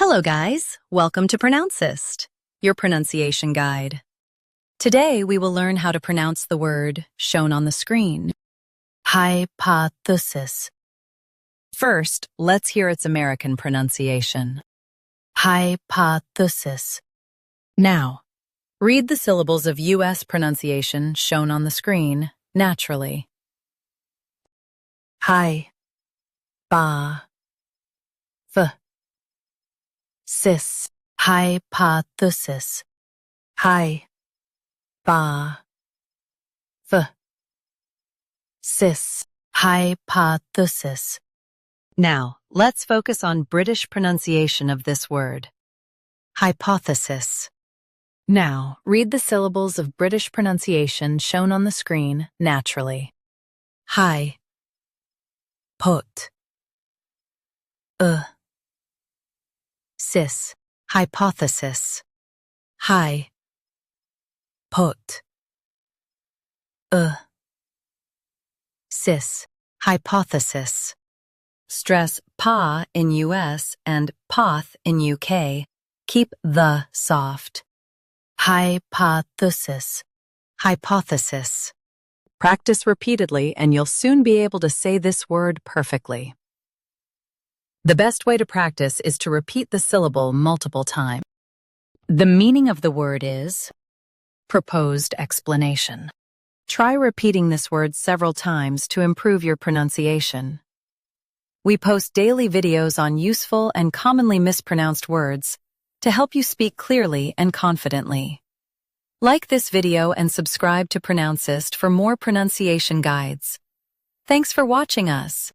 Hello guys, welcome to Pronouncist, your pronunciation guide. Today we will learn how to pronounce the word shown on the screen. Hypothesis. First, let's hear its American pronunciation. Hypothesis. Now, read the syllables of U.S. pronunciation shown on the screen naturally. Sis. Hypothesis. Sis. Hypothesis. Now, let's focus on British pronunciation of this word. Hypothesis. Now, read the syllables of British pronunciation shown on the screen naturally. Sis. Hypothesis. Sis. Hypothesis. Stress pa in US and poth in UK. Keep the soft. Hypothesis. Hypothesis. Practice repeatedly and you'll soon be able to say this word perfectly. The best way to practice is to repeat the syllable multiple times. The meaning of the word is proposed explanation. Try repeating this word several times to improve your pronunciation. We post daily videos on useful and commonly mispronounced words to help you speak clearly and confidently. Like this video and subscribe to Pronouncist for more pronunciation guides. Thanks for watching us.